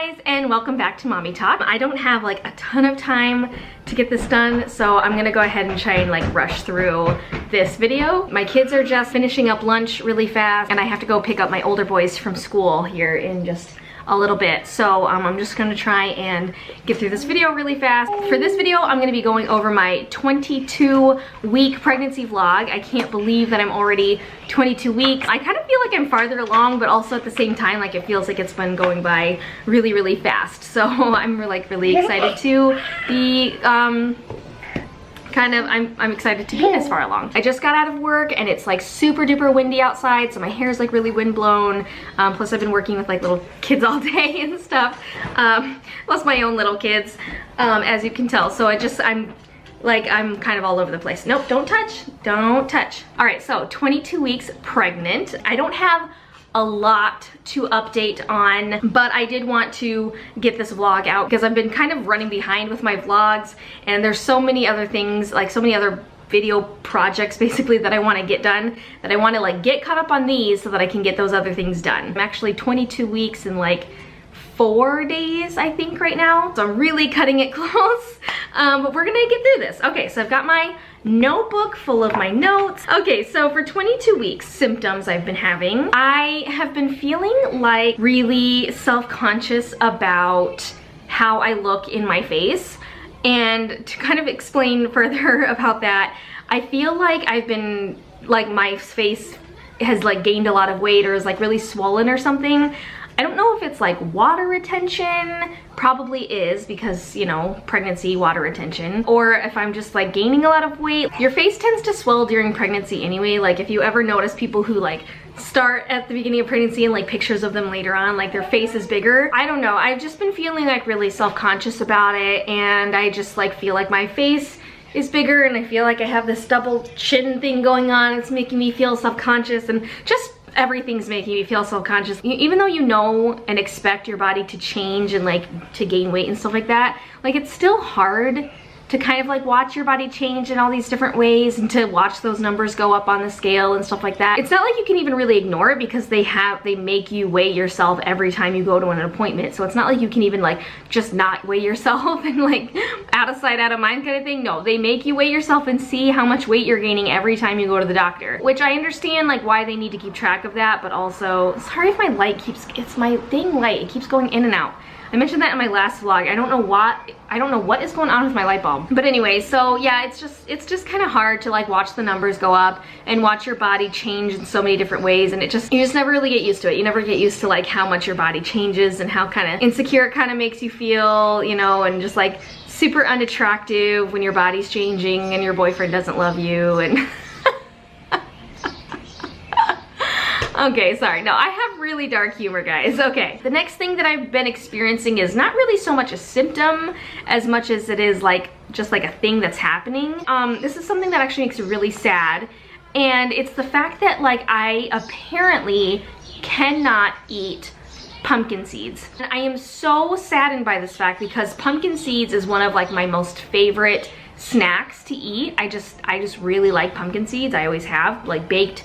guys, and welcome back to Mommy Talk. I don't have like a ton of time to get this done, so I'm gonna go ahead and try and like rush through this video. My kids are just finishing up lunch really fast, and I have to go pick up my older boys from school here in just a little bit. So I'm just gonna try and get through this video really fast. For this video, I'm gonna be going over my 22-week pregnancy vlog. I can't believe that I'm already 22 weeks. I kind of feel like I'm farther along, but also at the same time, like it feels like it's been going by really, really fast. So I'm like really excited to be, I'm excited to be this far along. I just got out of work and it's like super duper windy outside, so my hair is like really wind blown. Plus I've been working with like little kids all day and stuff. Plus my own little kids, as you can tell. So I'm kind of all over the place. Nope, don't touch, don't touch. All right, so 22 weeks pregnant. I don't have a lot to update on, but I did want to get this vlog out because I've been kind of running behind with my vlogs, and there's so many other things, like so many other video projects basically that I want to get done, that I want to like get caught up on these so that I can get those other things done. I'm actually 22 weeks and like 4 days, I think, right now. So I'm really cutting it close, but we're gonna get through this. Okay, so I've got my notebook full of my notes. Okay, so for 22 weeks, symptoms I've been having. I have been feeling like really self-conscious about how I look in my face. And to kind of explain further about that, I feel like I've been, like my face has like gained a lot of weight or is like really swollen or something. I don't know if it's like water retention, probably is because, you know, pregnancy, water retention, or if I'm just like gaining a lot of weight. Your face tends to swell during pregnancy anyway. Like if you ever notice people who like start at the beginning of pregnancy and like pictures of them later on, like their face is bigger. I don't know, I've just been feeling like really self-conscious about it, and I just like feel like my face is bigger, and I feel like I have this double chin thing going on. It's making me feel self-conscious, and just everything's making me feel self-conscious. Even though you know and expect your body to change and like to gain weight and stuff like that, like it's still hard to kind of like watch your body change in all these different ways and to watch those numbers go up on the scale and stuff like that. It's not like you can even really ignore it because they make you weigh yourself every time you go to an appointment. So it's not like you can even like just not weigh yourself and like out of sight, out of mind kind of thing. No, they make you weigh yourself and see how much weight you're gaining every time you go to the doctor, which I understand like why they need to keep track of that, but also, sorry if my light it's my thing light, it keeps going in and out. I mentioned that in my last vlog. I don't know what is going on with my light bulb. But anyway, so yeah, it's just kind of hard to like watch the numbers go up and watch your body change in so many different ways, and you just never really get used to it. You never get used to like how much your body changes and how kind of insecure it kind of makes you feel, you know, and just like super unattractive when your body's changing and your boyfriend doesn't love you and okay, sorry. No, I have really dark humor, guys. Okay, the next thing that I've been experiencing is not really so much a symptom as much as it is like just like a thing that's happening. This is something that actually makes me really sad, and it's the fact that like I apparently cannot eat pumpkin seeds. And I am so saddened by this fact because pumpkin seeds is one of like my most favorite snacks to eat. I just really like pumpkin seeds. I always have, like baked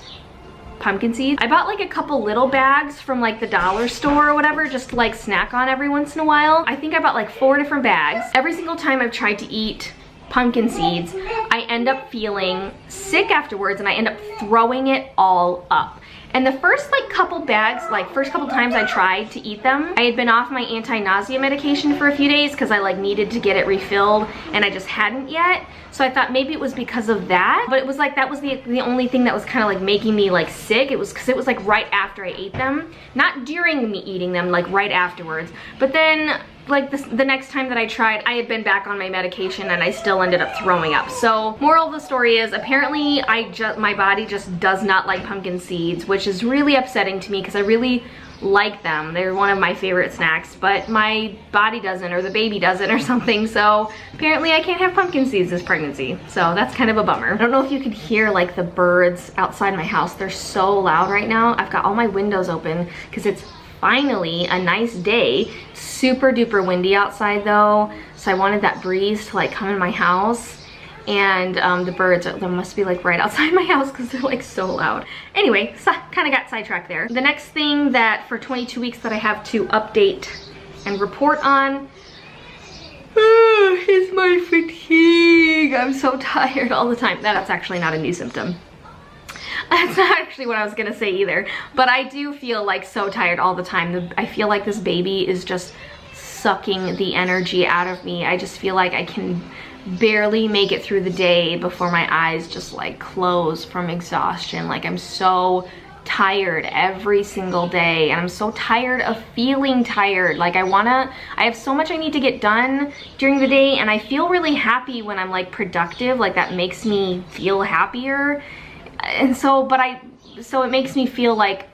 pumpkin seeds. I bought like a couple little bags from like the dollar store or whatever, just to like snack on every once in a while. I think I bought like 4 different bags. Every single time I've tried to eat pumpkin seeds, I end up feeling sick afterwards and I end up throwing it all up. And the first like couple bags, like first couple times I tried to eat them, I had been off my anti-nausea medication for a few days because I like needed to get it refilled and I just hadn't yet. So I thought maybe it was because of that, but it was like that was the only thing that was kind of like making me like sick. It was because it was like right after I ate them, not during me eating them, like right afterwards. But then like the next time that I tried, I had been back on my medication and I still ended up throwing up. So moral of the story is apparently my body just does not like pumpkin seeds, which is really upsetting to me because I really like them. They're one of my favorite snacks, but my body doesn't, or the baby doesn't or something. So apparently I can't have pumpkin seeds this pregnancy. So that's kind of a bummer. I don't know if you can hear like the birds outside my house. They're so loud right now. I've got all my windows open because it's finally a nice day. Super duper windy outside though, so I wanted that breeze to like come in my house. And the birds, they must be like right outside my house because they're like so loud. Anyway, so kind of got sidetracked there. The next thing that for 22 weeks that I have to update and report on is my fatigue. I'm so tired all the time. That's actually not a new symptom. That's not actually what I was gonna say either, but I do feel like so tired all the time. I feel like this baby is just sucking the energy out of me. I just feel like I can barely make it through the day before my eyes just like close from exhaustion. Like I'm so tired every single day, and I'm so tired of feeling tired. Like I have so much I need to get done during the day, and I feel really happy when I'm like productive. Like that makes me feel happier. And so, so it makes me feel like,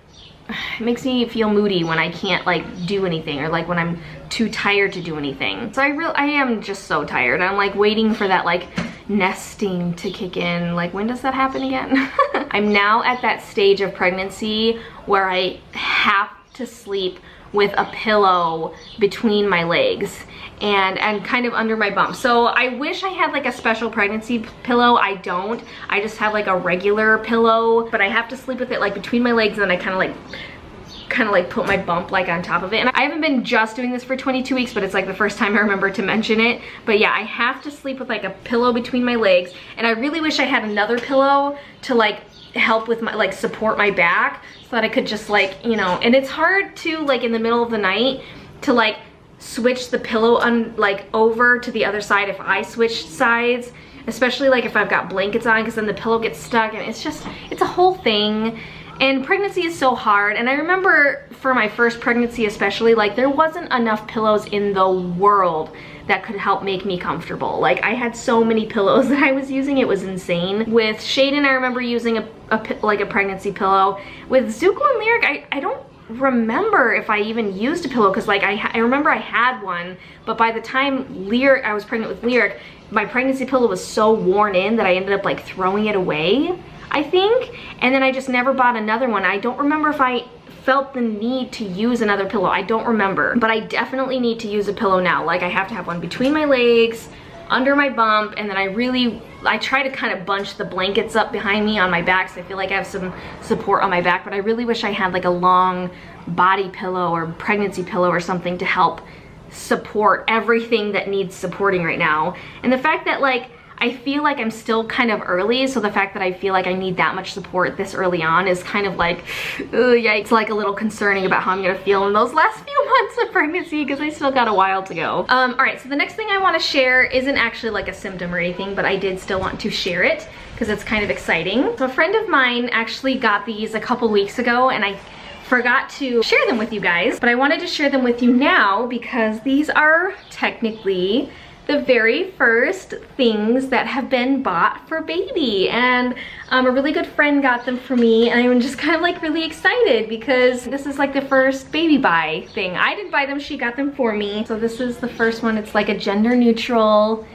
it makes me feel moody when I can't like do anything, or like when I'm too tired to do anything. So I am just so tired. I'm like waiting for that like nesting to kick in. Like when does that happen again? I'm now at that stage of pregnancy where I have to sleep with a pillow between my legs and kind of under my bump. So I wish I had like a special pregnancy pillow. I don't. I just have like a regular pillow, but I have to sleep with it like between my legs, and then I kind of like put my bump like on top of it. And I haven't been just doing this for 22 weeks, but it's like the first time I remember to mention it. But yeah, I have to sleep with like a pillow between my legs, and I really wish I had another pillow to like help with my like support my back, so that I could just like, you know, and it's hard to like in the middle of the night to like switch the pillow like over to the other side if I switch sides, especially like if I've got blankets on, because then the pillow gets stuck, and it's a whole thing. And pregnancy is so hard. And I remember for my first pregnancy especially, like there wasn't enough pillows in the world that could help make me comfortable. Like I had so many pillows that I was using, it was insane. With Shaden, I remember using a pregnancy pillow. With Zuko and Lyric, I don't remember if I even used a pillow, because like I remember I had one, but by the time I was pregnant with Lyric, my pregnancy pillow was so worn in that I ended up like throwing it away, I think. And then I just never bought another one. I don't remember if I felt the need to use another pillow. I don't remember, but I definitely need to use a pillow now. Like I have to have one between my legs, under my bump, and then I try to kind of bunch the blankets up behind me on my back, so I feel like I have some support on my back. But I really wish I had like a long body pillow or pregnancy pillow or something to help support everything that needs supporting right now. And the fact that like I feel like I'm still kind of early, so the fact that I feel like I need that much support this early on is kind of like, yikes, like a little concerning about how I'm gonna feel in those last few months of pregnancy, because I still got a while to go. All right, so the next thing I wanna share isn't actually like a symptom or anything, but I did still want to share it because it's kind of exciting. So a friend of mine actually got these a couple weeks ago, and I forgot to share them with you guys, but I wanted to share them with you now because these are technically the very first things that have been bought for baby. And a really good friend got them for me, and I'm just kind of like really excited because this is like the first baby buy thing. I didn't buy them, she got them for me. So this is the first one. It's like a gender neutral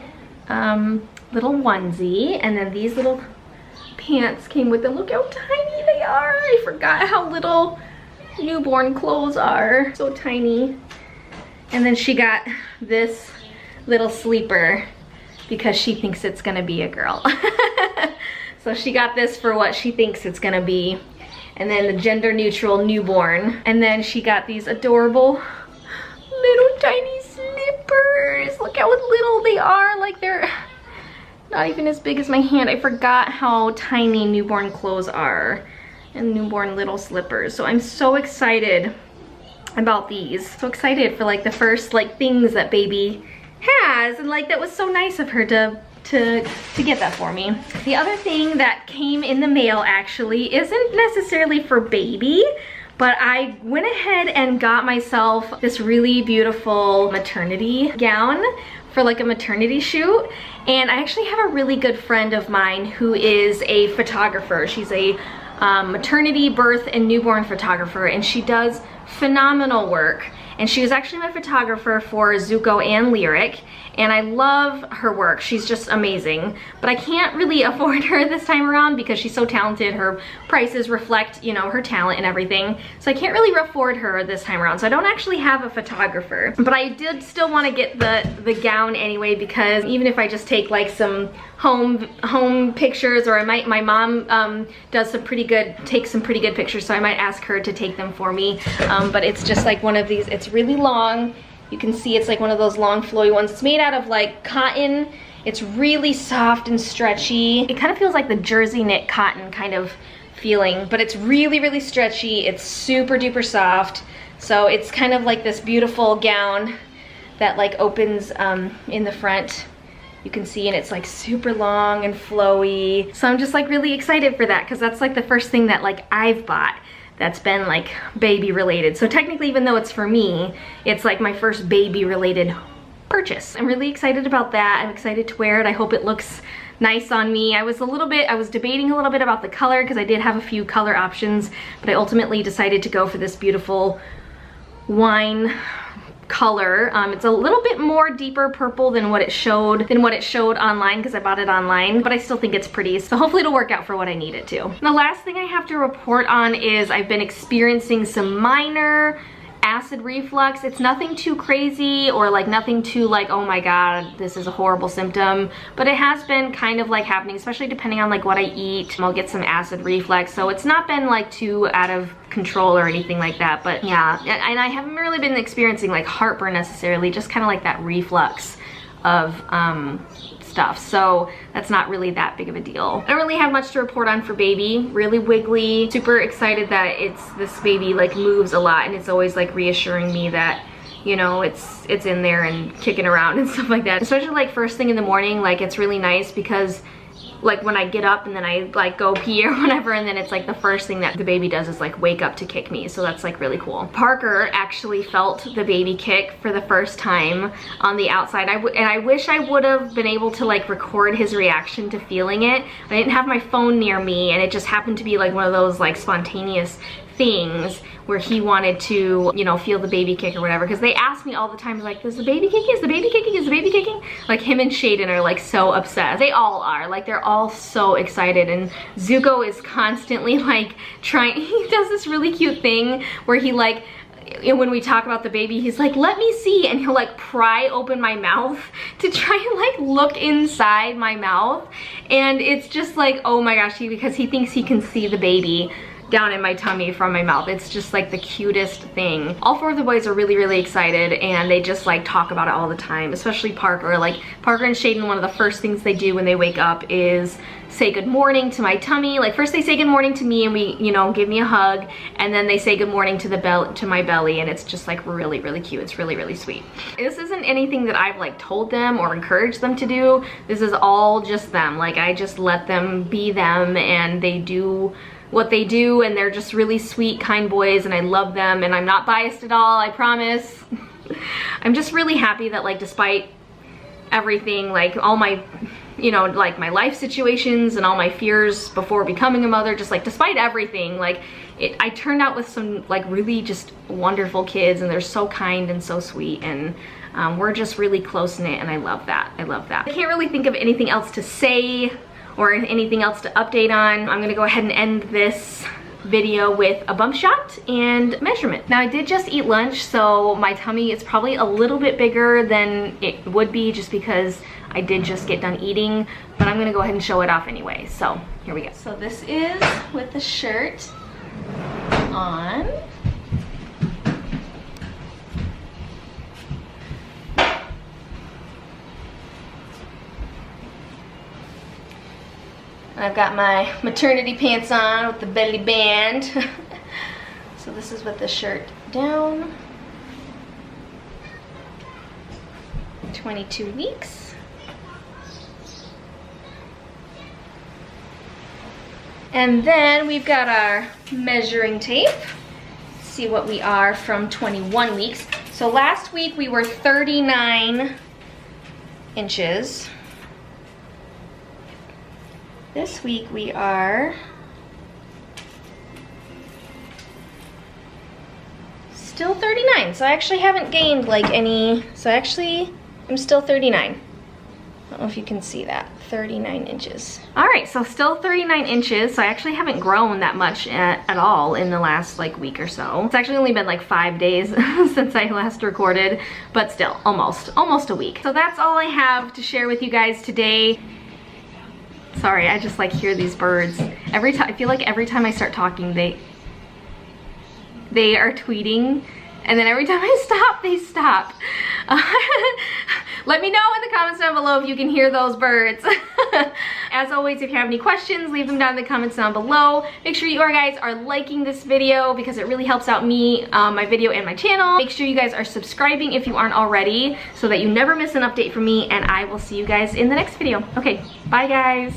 little onesie, and then these little pants came with them. Look how tiny they are. I forgot how little newborn clothes are, so tiny. And then she got this little sleeper because she thinks it's gonna be a girl. So she got this for what she thinks it's gonna be. And then the gender neutral newborn. And then she got these adorable little tiny slippers. Look how little they are. Like they're not even as big as my hand. I forgot how tiny newborn clothes are, and newborn little slippers. So I'm so excited about these. So excited for like the first like things that baby has, and like that was so nice of her to get that for me. The other thing that came in the mail actually isn't necessarily for baby, but I went ahead and got myself this really beautiful maternity gown for like a maternity shoot. And I actually have a really good friend of mine who is a photographer. She's a maternity, birth, and newborn photographer, and she does phenomenal work. And she was actually my photographer for Zuko and Lyric, and I love her work. She's just amazing. But I can't really afford her this time around because she's so talented. Her prices reflect, you know, her talent and everything. So I can't really afford her this time around. So I don't actually have a photographer. But I did still want to get the gown anyway, because even if I just take like some home pictures, or my mom does takes some pretty good pictures, so I might ask her to take them for me. But it's just like one of these, it's really long. You can see it's like one of those long flowy ones. It's made out of like cotton. It's really soft and stretchy. It kind of feels like the jersey knit cotton kind of feeling, but it's really, really stretchy. It's super duper soft. So it's kind of like this beautiful gown that like opens in the front. You can see, and it's like super long and flowy. So I'm just like really excited for that because that's like the first thing that like I've bought that's been like baby related. So technically, even though it's for me, it's like my first baby related purchase. I'm really excited about that. I'm excited to wear it. I hope it looks nice on me. I was debating a little bit about the color because I did have a few color options, but I ultimately decided to go for this beautiful wine color. It's a little bit more deeper purple than what it showed online because I bought it online, but I still think it's pretty. So hopefully it'll work out for what I need it to. The last thing I have to report on is I've been experiencing some minor acid reflux. It's nothing too crazy or like nothing too like, oh my god, this is a horrible symptom, but it has been kind of like happening, especially depending on like what I eat. I'll get some acid reflux, so it's not been like too out of control or anything like that, but yeah. And I haven't really been experiencing like heartburn necessarily, just kind of like that reflux of stuff. So that's not really that big of a deal. I don't really have much to report on for baby. Really wiggly. Super excited that this baby like moves a lot, and it's always like reassuring me that, you know, it's in there and kicking around and stuff like that. Especially like first thing in the morning, like it's really nice because like when I get up and then I like go pee or whatever, and then it's like the first thing that the baby does is like wake up to kick me. So that's like really cool. Parker actually felt the baby kick for the first time on the outside. And I wish I would have been able to like record his reaction to feeling it. I didn't have my phone near me, and it just happened to be like one of those like spontaneous things where he wanted to, you know, feel the baby kick or whatever, because they ask me all the time like, is the baby kicking? Is the baby kicking? Is the baby kicking? Like him and Shaden are like so obsessed. They all are, like they're all so excited, and Zuko is constantly like trying, he does this really cute thing where he like, when we talk about the baby, he's like, let me see, and he'll like pry open my mouth to try and like look inside my mouth, and it's just like, oh my gosh, because he thinks he can see the baby down in my tummy from my mouth. It's just like the cutest thing. All four of the boys are really, really excited, and they just like talk about it all the time, especially Parker. Like Parker and Shaden, one of the first things they do when they wake up is say good morning to my tummy. Like first they say good morning to me and we, you know, give me a hug, and then they say good morning to my belly, and it's just like really, really cute. It's really, really sweet. This isn't anything that I've like told them or encouraged them to do. This is all just them. Like I just let them be them, and they do what they do, and they're just really sweet, kind boys, and I love them, and I'm not biased at all, I promise. I'm just really happy that like despite everything, like all my, you know, like my life situations and all my fears before becoming a mother, just like despite everything, like I turned out with some like really just wonderful kids, and they're so kind and so sweet, and we're just really close-knit, and I love that. I love that. I can't really think of anything else to say or anything else to update on. I'm gonna go ahead and end this video with a bump shot and measurement. Now I did just eat lunch, so my tummy is probably a little bit bigger than it would be just because I did just get done eating, but I'm gonna go ahead and show it off anyway. So here we go. So this is with the shirt on. I've got my maternity pants on with the belly band. So this is with the shirt down. 22 weeks. And then we've got our measuring tape. Let's see what we are from 21 weeks. So last week we were 39 inches. This week we are still 39. So I actually haven't gained like any, so actually I'm still 39. I don't know if you can see that, 39 inches. All right, so still 39 inches. So I actually haven't grown that much at all in the last like week or so. It's actually only been like 5 days since I last recorded, but still almost a week. So that's all I have to share with you guys today. Sorry, I just like hear these birds. Every time, I feel like every time I start talking, they are tweeting and then every time I stop, they stop. Let me know in the comments down below if you can hear those birds. As always, if you have any questions, leave them down in the comments down below. Make sure you guys are liking this video because it really helps out me, my video and my channel. Make sure you guys are subscribing if you aren't already so that you never miss an update from me, and I will see you guys in the next video. Okay, bye guys.